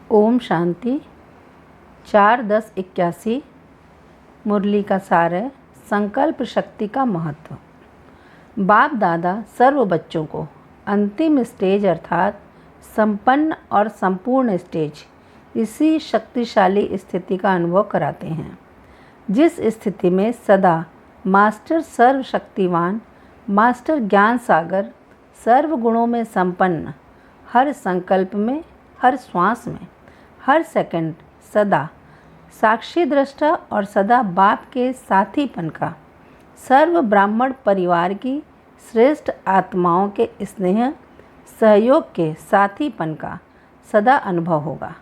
ओम शांति। 4/10/81 मुरली का सार है। संकल्प शक्ति का महत्व। बाप दादा सर्व बच्चों को अंतिम स्टेज अर्थात संपन्न और संपूर्ण स्टेज, इसी शक्तिशाली स्थिति का अनुभव कराते हैं जिस स्थिति में सदा मास्टर सर्वशक्तिवान, मास्टर ज्ञान सागर, सर्व गुणों में संपन्न, हर संकल्प में, हर श्वास में, हर सेकंड सदा साक्षी दृष्टा और सदा बाप के साथीपन का, सर्व ब्राह्मण परिवार की श्रेष्ठ आत्माओं के स्नेह सहयोग के साथीपन का सदा अनुभव होगा।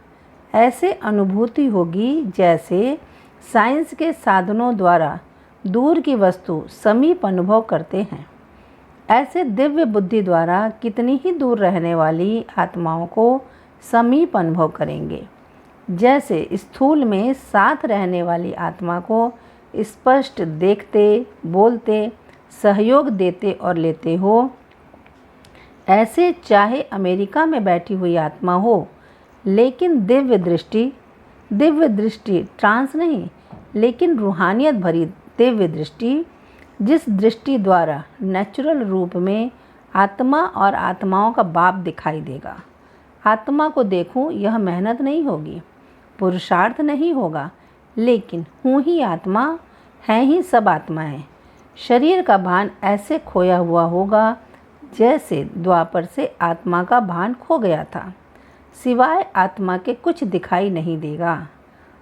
ऐसे अनुभूति होगी जैसे साइंस के साधनों द्वारा दूर की वस्तु समीप अनुभव करते हैं। ऐसे दिव्य बुद्धि द्वारा कितनी ही दूर रहने वाली आत्माओं को समीप अनुभव करेंगे। जैसे स्थूल में साथ रहने वाली आत्मा को स्पष्ट देखते, बोलते, सहयोग देते और लेते हो, ऐसे चाहे अमेरिका में बैठी हुई आत्मा हो, लेकिन दिव्य दृष्टि ट्रांस नहीं, लेकिन रूहानियत भरी दिव्य दृष्टि, जिस दृष्टि द्वारा नेचुरल रूप में आत्मा और आत्माओं का बाप दिखाई देगा। आत्मा को देखूं, यह मेहनत नहीं होगी, पुरुषार्थ नहीं होगा, लेकिन हूँ ही आत्मा, हैं ही सब आत्माएं। शरीर का भान ऐसे खोया हुआ होगा जैसे द्वापर से आत्मा का भान खो गया था। सिवाय आत्मा के कुछ दिखाई नहीं देगा।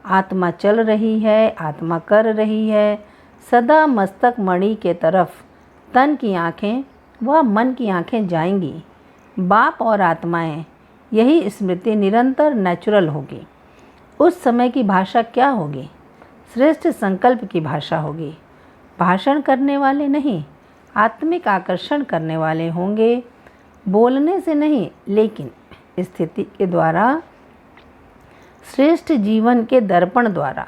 आत्मा चल रही है, आत्मा कर रही है, सदा मस्तक मणि के तरफ तन की आँखें व मन की आँखें जाएंगी। बाप और आत्माएं, यही स्मृति निरंतर नेचुरल होगी। उस समय की भाषा क्या होगी? श्रेष्ठ संकल्प की भाषा होगी। भाषण करने वाले नहीं, आत्मिक आकर्षण करने वाले होंगे। बोलने से नहीं, लेकिन स्थिति के द्वारा, श्रेष्ठ जीवन के दर्पण द्वारा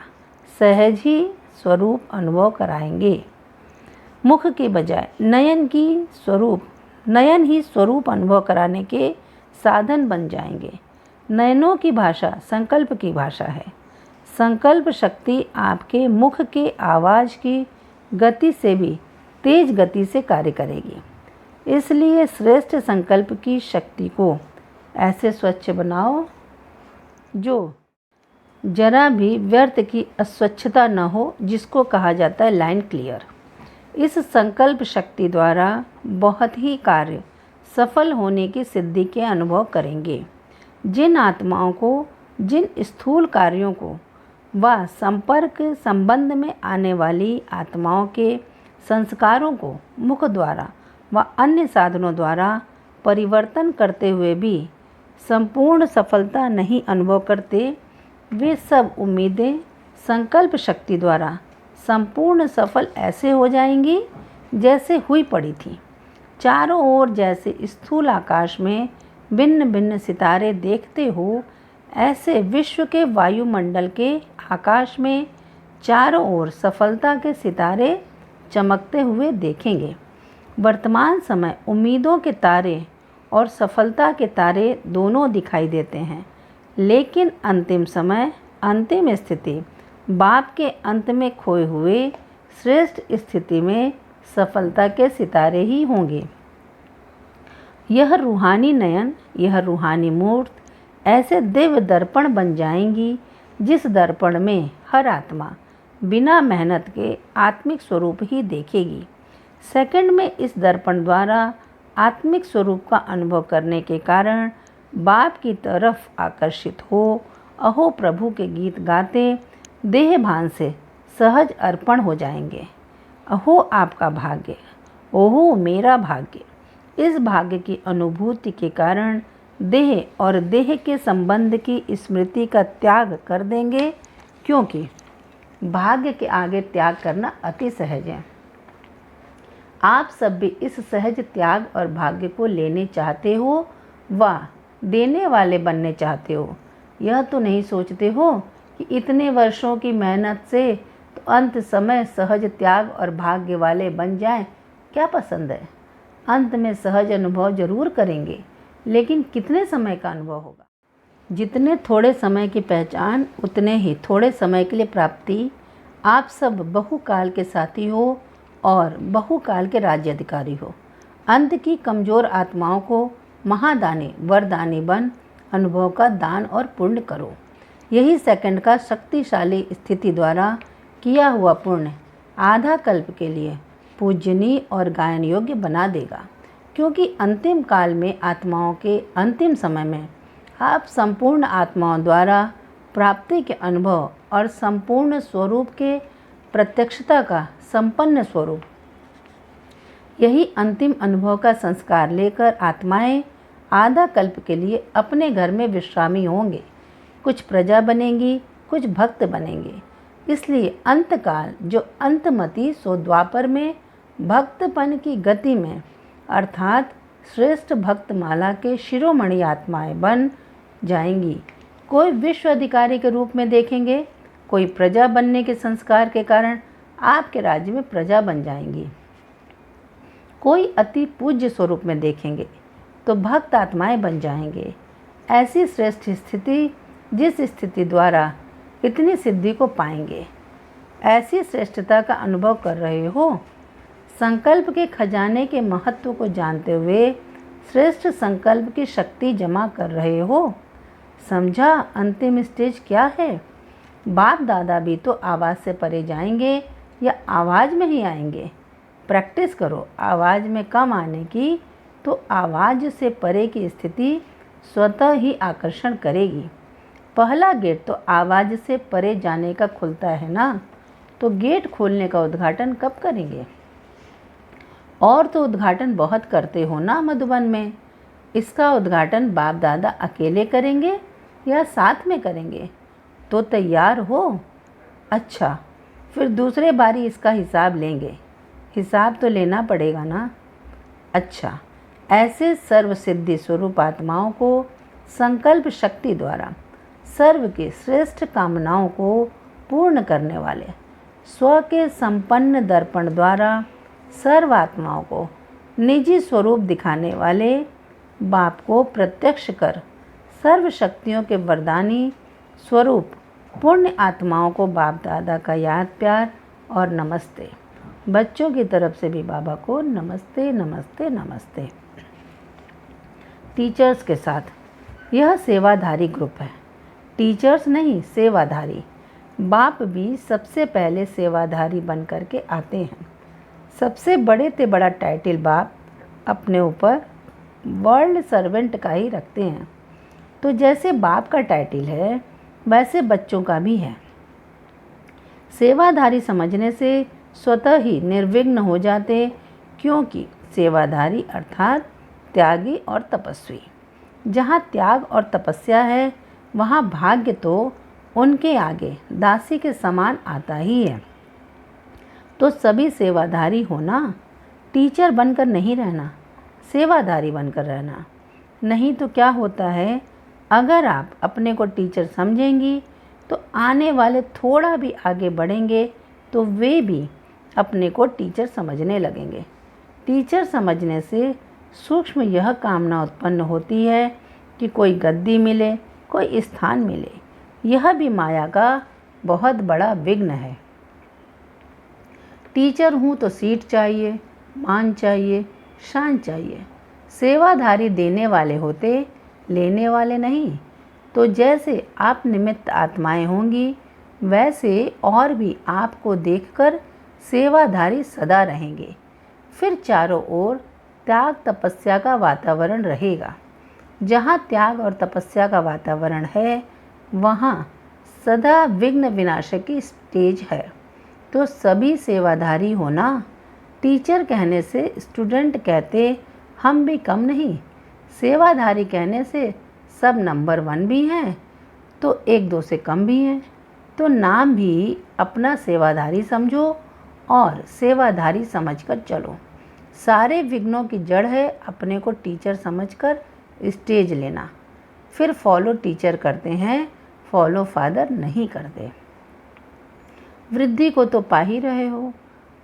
सहज ही स्वरूप अनुभव कराएंगे। मुख के बजाय नयन ही स्वरूप अनुभव कराने के साधन बन जाएंगे। नयनों की भाषा संकल्प की भाषा है। संकल्प शक्ति आपके मुख के आवाज़ की गति से भी तेज गति से कार्य करेगी। इसलिए श्रेष्ठ संकल्प की शक्ति को ऐसे स्वच्छ बनाओ जो जरा भी व्यर्थ की अस्वच्छता न हो, जिसको कहा जाता है लाइन क्लियर। इस संकल्प शक्ति द्वारा बहुत ही कार्य सफल होने की सिद्धि के अनुभव करेंगे। जिन आत्माओं को जिन स्थूल कार्यों को व संपर्क संबंध में आने वाली आत्माओं के संस्कारों को मुख द्वारा व अन्य साधनों द्वारा परिवर्तन करते हुए भी संपूर्ण सफलता नहीं अनुभव करते, वे सब उम्मीदें संकल्प शक्ति द्वारा संपूर्ण सफल ऐसे हो जाएंगी जैसे हुई पड़ी थी। चारों ओर जैसे स्थूल आकाश में भिन्न भिन्न सितारे देखते हो, ऐसे विश्व के वायुमंडल के आकाश में चारों ओर सफलता के सितारे चमकते हुए देखेंगे। वर्तमान समय उम्मीदों के तारे और सफलता के तारे दोनों दिखाई देते हैं, लेकिन अंतिम समय, अंतिम स्थिति बाप के अंत में खोए हुए श्रेष्ठ स्थिति में सफलता के सितारे ही होंगे। यह रूहानी नयन, यह रूहानी मूर्त ऐसे दिव्य दर्पण बन जाएंगी जिस दर्पण में हर आत्मा बिना मेहनत के आत्मिक स्वरूप ही देखेगी। सेकंड में इस दर्पण द्वारा आत्मिक स्वरूप का अनुभव करने के कारण बाप की तरफ आकर्षित हो अहो प्रभु के गीत गाते देह भान से सहज अर्पण हो जाएंगे। अहो आपका भाग्य, ओहो मेरा भाग्य। इस भाग्य की अनुभूति के कारण देह और देह के संबंध की स्मृति का त्याग कर देंगे, क्योंकि भाग्य के आगे त्याग करना अति सहज है। आप सब भी इस सहज त्याग और भाग्य को लेने चाहते हो व देने वाले बनने चाहते हो। यह तो नहीं सोचते हो कि इतने वर्षों की मेहनत से तो अंत समय सहज त्याग और भाग्य वाले बन जाएं। क्या पसंद है? अंत में सहज अनुभव जरूर करेंगे, लेकिन कितने समय का अनुभव होगा? जितने थोड़े समय की पहचान उतने ही थोड़े समय के लिए प्राप्ति। आप सब बहुकाल के साथी हो और बहुकाल के राज्य अधिकारी हो। अंत की कमज़ोर आत्माओं को महादानी वरदानी बन अनुभव का दान और पुण्य करो। यही सेकंड का शक्तिशाली स्थिति द्वारा किया हुआ पुण्य आधा कल्प के लिए पूजनीय और गायन योग्य बना देगा, क्योंकि अंतिम काल में आत्माओं के अंतिम समय में आप संपूर्ण आत्माओं द्वारा प्राप्ति के अनुभव और संपूर्ण स्वरूप के प्रत्यक्षता का संपन्न स्वरूप, यही अंतिम अनुभव का संस्कार लेकर आत्माएं आधा कल्प के लिए अपने घर में विश्रामी होंगे। कुछ प्रजा बनेंगी, कुछ भक्त बनेंगे। इसलिए अंतकाल जो अंतमति सो द्वापर में भक्तपन की गति में अर्थात श्रेष्ठ भक्तमाला के शिरोमणि आत्माएं बन जाएंगी। कोई विश्व अधिकारी के रूप में देखेंगे, कोई प्रजा बनने के संस्कार के कारण आपके राज्य में प्रजा बन जाएंगी। कोई अति पूज्य स्वरूप में देखेंगे तो भक्त आत्माएं बन जाएंगे। ऐसी श्रेष्ठ स्थिति जिस स्थिति द्वारा इतनी सिद्धि को पाएंगे, ऐसी श्रेष्ठता का अनुभव कर रहे हो। संकल्प के खजाने के महत्व को जानते हुए श्रेष्ठ संकल्प की शक्ति जमा कर रहे हो। समझा अंतिम स्टेज क्या है? बाप दादा भी तो आवाज़ से परे जाएंगे या आवाज़ में ही आएंगे? प्रैक्टिस करो आवाज़ में कम आने की, तो आवाज़ से परे की स्थिति स्वतः ही आकर्षण करेगी। पहला गेट तो आवाज़ से परे जाने का खुलता है ना, तो गेट खोलने का उद्घाटन कब करेंगे? और तो उद्घाटन बहुत करते हो ना मधुबन में। इसका उद्घाटन बाप दादा अकेले करेंगे या साथ में करेंगे? तो तैयार हो? अच्छा, फिर दूसरे बारी इसका हिसाब लेंगे। हिसाब तो लेना पड़ेगा ना। अच्छा, ऐसे सर्वसिद्धि स्वरूप आत्माओं को संकल्प शक्ति द्वारा सर्व की श्रेष्ठ कामनाओं को पूर्ण करने वाले, स्व के संपन्न दर्पण द्वारा सर्व आत्माओं को निजी स्वरूप दिखाने वाले बाप को प्रत्यक्ष कर सर्व शक्तियों के वरदानी स्वरूप पुण्य आत्माओं को बाप दादा का याद प्यार और नमस्ते। बच्चों की तरफ से भी बाबा को नमस्ते नमस्ते नमस्ते। टीचर्स के साथ यह सेवाधारी ग्रुप है। टीचर्स नहीं, सेवाधारी। बाप भी सबसे पहले सेवाधारी बन कर के आते हैं। सबसे बड़े से बड़ा टाइटल बाप अपने ऊपर वर्ल्ड सर्वेंट का ही रखते हैं। तो जैसे बाप का टाइटल है वैसे बच्चों का भी है। सेवाधारी समझने से स्वतः ही निर्विघ्न हो जाते, क्योंकि सेवाधारी अर्थात त्यागी और तपस्वी। जहाँ त्याग और तपस्या है वहाँ भाग्य तो उनके आगे दासी के समान आता ही है। तो सभी सेवाधारी होना, टीचर बनकर नहीं रहना, सेवाधारी बनकर रहना। नहीं तो क्या होता है, अगर आप अपने को टीचर समझेंगी तो आने वाले थोड़ा भी आगे बढ़ेंगे तो वे भी अपने को टीचर समझने लगेंगे। टीचर समझने से सूक्ष्म यह कामना उत्पन्न होती है कि कोई गद्दी मिले, कोई स्थान मिले। यह भी माया का बहुत बड़ा विघ्न है। टीचर हूँ तो सीट चाहिए, मान चाहिए, शान चाहिए। सेवाधारी देने वाले होते, लेने वाले नहीं। तो जैसे आप निमित्त आत्माएं होंगी, वैसे और भी आपको देखकर सेवाधारी सदा रहेंगे। फिर चारों ओर त्याग तपस्या का वातावरण रहेगा। जहाँ त्याग और तपस्या का वातावरण है वहाँ सदा विघ्न विनाशक की स्टेज है। तो सभी सेवाधारी होना। टीचर कहने से स्टूडेंट कहते हम भी कम नहीं, सेवाधारी कहने से सब नंबर 1 भी हैं तो 1-2 से कम भी हैं। तो नाम भी अपना सेवाधारी समझो और सेवाधारी समझकर चलो। सारे विघ्नों की जड़ है अपने को टीचर समझकर स्टेज लेना। फिर फॉलो टीचर करते हैं, फॉलो फादर नहीं करते। वृद्धि को तो पा ही रहे हो,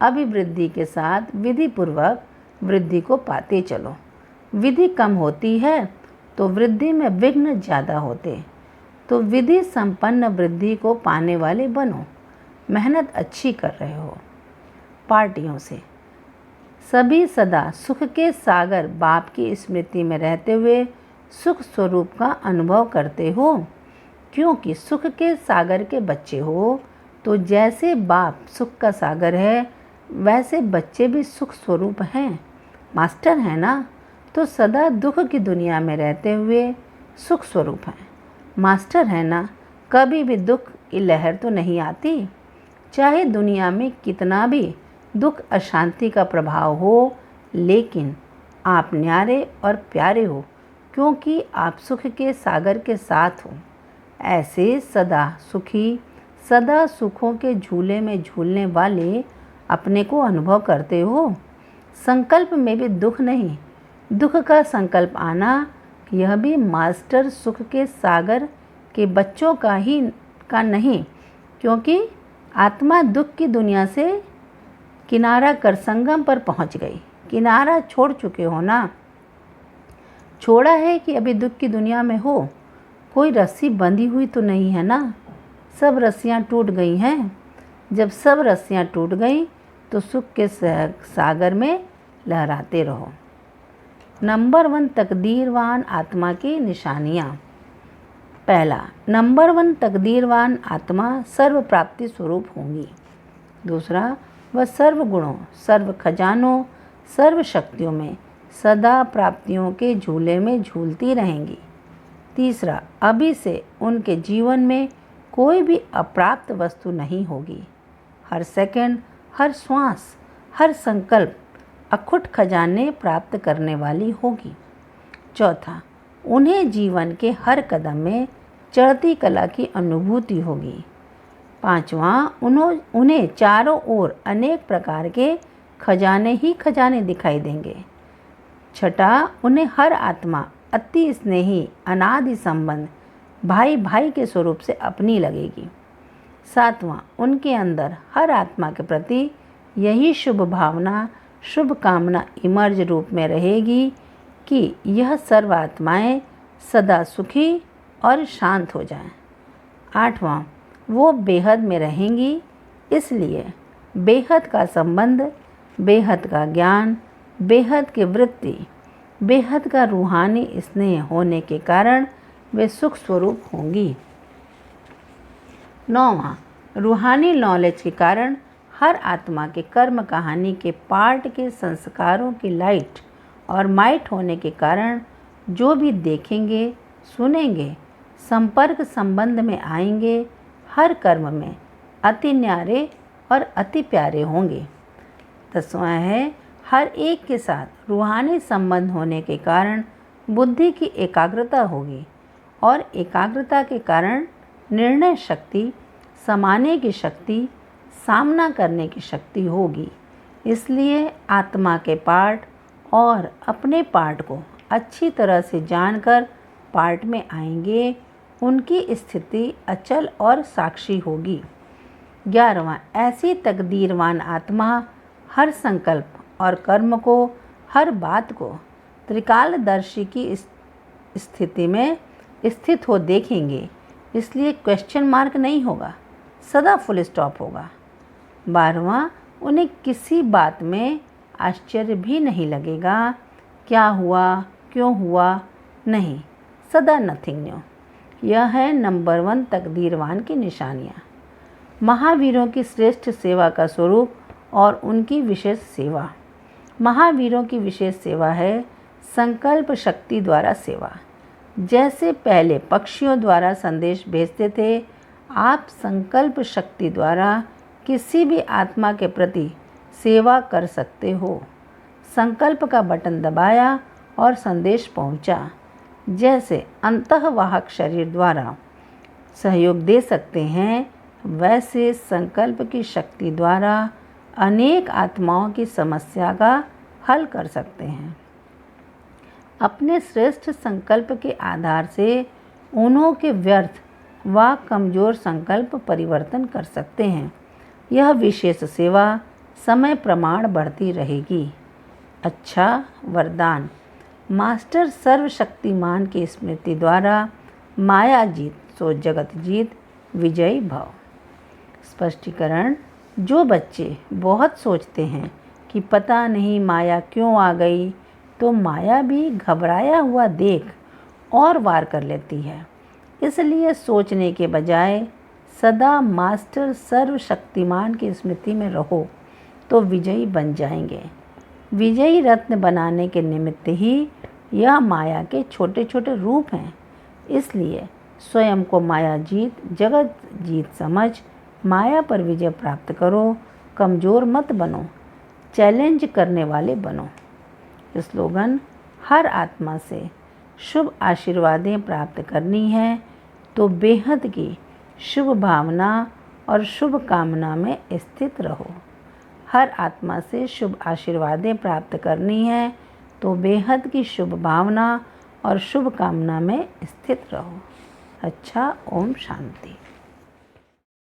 अभी वृद्धि के साथ विधि पूर्वक वृद्धि को पाते चलो। विधि कम होती है तो वृद्धि में विघ्न ज़्यादा होते। तो विधि संपन्न वृद्धि को पाने वाले बनो। मेहनत अच्छी कर रहे हो। पार्टियों से सभी सदा सुख के सागर बाप की स्मृति में रहते हुए सुख स्वरूप का अनुभव करते हो, क्योंकि सुख के सागर के बच्चे हो। तो जैसे बाप सुख का सागर है, वैसे बच्चे भी सुख स्वरूप हैं। मास्टर है ना, तो सदा दुख की दुनिया में रहते हुए सुख स्वरूप हैं। मास्टर है ना, कभी भी दुख की लहर तो नहीं आती। चाहे दुनिया में कितना भी दुख अशांति का प्रभाव हो, लेकिन आप न्यारे और प्यारे हो, क्योंकि आप सुख के सागर के साथ हो। ऐसे सदा सुखी, सदा सुखों के झूले में झूलने वाले अपने को अनुभव करते हो। संकल्प में भी दुख नहीं, दुख का संकल्प आना, यह भी मास्टर सुख के सागर के बच्चों का नहीं, क्योंकि आत्मा दुख की दुनिया से किनारा कर संगम पर पहुंच गई। किनारा छोड़ चुके हो ना। छोड़ा है कि अभी दुख की दुनिया में हो। कोई रस्सी बंधी हुई तो नहीं है ना, सब रस्सियाँ टूट गई हैं। जब सब रस्सियाँ टूट गई तो सुख के सागर में लहराते रहो। नंबर 1 तकदीरवान आत्मा की निशानियाँ। पहला, नंबर 1 तकदीरवान आत्मा सर्व प्राप्ति स्वरूप होंगी। दूसरा, वह सर्व गुणों, सर्व खजानों, सर्व शक्तियों में सदा प्राप्तियों के झूले में झूलती रहेंगी। तीसरा, अभी से उनके जीवन में कोई भी अप्राप्त वस्तु नहीं होगी। हर सेकंड, हर श्वास, हर संकल्प अखुट खजाने प्राप्त करने वाली होगी। चौथा, उन्हें जीवन के हर कदम में चढ़ती कला की अनुभूति होगी। पांचवा, उन्हें चारों ओर अनेक प्रकार के खजाने ही खजाने दिखाई देंगे। छठा, उन्हें हर आत्मा अति स्नेही अनादि संबंध भाई भाई के स्वरूप से अपनी लगेगी। सातवां, उनके अंदर हर आत्मा के प्रति यही शुभ भावना, शुभ कामना इमर्ज रूप में रहेगी कि यह सर्व आत्माएं सदा सुखी और शांत हो जाएं। आठवां, वो बेहद में रहेंगी, इसलिए बेहद का संबंध, बेहद का ज्ञान, बेहद की वृत्ति, बेहद का रूहानी स्नेह होने के कारण वे सुख स्वरूप होंगी। नौवां, रूहानी नॉलेज के कारण हर आत्मा के कर्म कहानी के पार्ट के संस्कारों की लाइट और माइट होने के कारण जो भी देखेंगे, सुनेंगे, संपर्क संबंध में आएंगे, हर कर्म में अति न्यारे और अति प्यारे होंगे। 10वां है, हर एक के साथ रूहानी संबंध होने के कारण बुद्धि की एकाग्रता होगी और एकाग्रता के कारण निर्णय शक्ति, समाने की शक्ति, सामना करने की शक्ति होगी। इसलिए आत्मा के पार्ट और अपने पार्ट को अच्छी तरह से जानकर पार्ट में आएंगे, उनकी स्थिति अचल और साक्षी होगी। 11वां, ऐसी तकदीरवान आत्मा हर संकल्प और कर्म को, हर बात को त्रिकालदर्शी की स्थिति में स्थित हो देखेंगे, इसलिए क्वेश्चन मार्क नहीं होगा, सदा फुल स्टॉप होगा। 12वां, उन्हें किसी बात में आश्चर्य भी नहीं लगेगा, क्या हुआ, क्यों हुआ, नहीं, सदा नथिंग न्यू। यह है नंबर 1 तकदीरवान की निशानियाँ। महावीरों की श्रेष्ठ सेवा का स्वरूप और उनकी विशेष सेवा। महावीरों की विशेष सेवा है संकल्प शक्ति द्वारा सेवा। जैसे पहले पक्षियों द्वारा संदेश भेजते थे, आप संकल्प शक्ति द्वारा किसी भी आत्मा के प्रति सेवा कर सकते हो। संकल्प का बटन दबाया और संदेश पहुंचा। जैसे अंतःवाहक शरीर द्वारा सहयोग दे सकते हैं, वैसे संकल्प की शक्ति द्वारा अनेक आत्माओं की समस्या का हल कर सकते हैं। अपने श्रेष्ठ संकल्प के आधार से उन्हों के व्यर्थ व कमज़ोर संकल्प परिवर्तन कर सकते हैं। यह विशेष सेवा समय प्रमाण बढ़ती रहेगी। अच्छा वरदान, मास्टर सर्वशक्तिमान की स्मृति द्वारा माया जीत सोच जगत जीत, विजयी भव। स्पष्टीकरण: जो बच्चे बहुत सोचते हैं कि पता नहीं माया क्यों आ गई, तो माया भी घबराया हुआ देख और वार कर लेती है। इसलिए सोचने के बजाय सदा मास्टर सर्वशक्तिमान की स्मृति में रहो तो विजयी बन जाएंगे। विजयी रत्न बनाने के निमित्त ही यह माया के छोटे छोटे रूप हैं। इसलिए स्वयं को माया जीत, जगत जीत समझ माया पर विजय प्राप्त करो। कमज़ोर मत बनो, चैलेंज करने वाले बनो। स्लोगन: हर आत्मा से शुभ आशीर्वादें प्राप्त करनी है तो बेहद की शुभ भावना और शुभ कामना में स्थित रहो। हर आत्मा से शुभ आशीर्वादें प्राप्त करनी है तो बेहद की शुभ भावना और शुभ कामना में स्थित रहो। अच्छा, ओम शांति।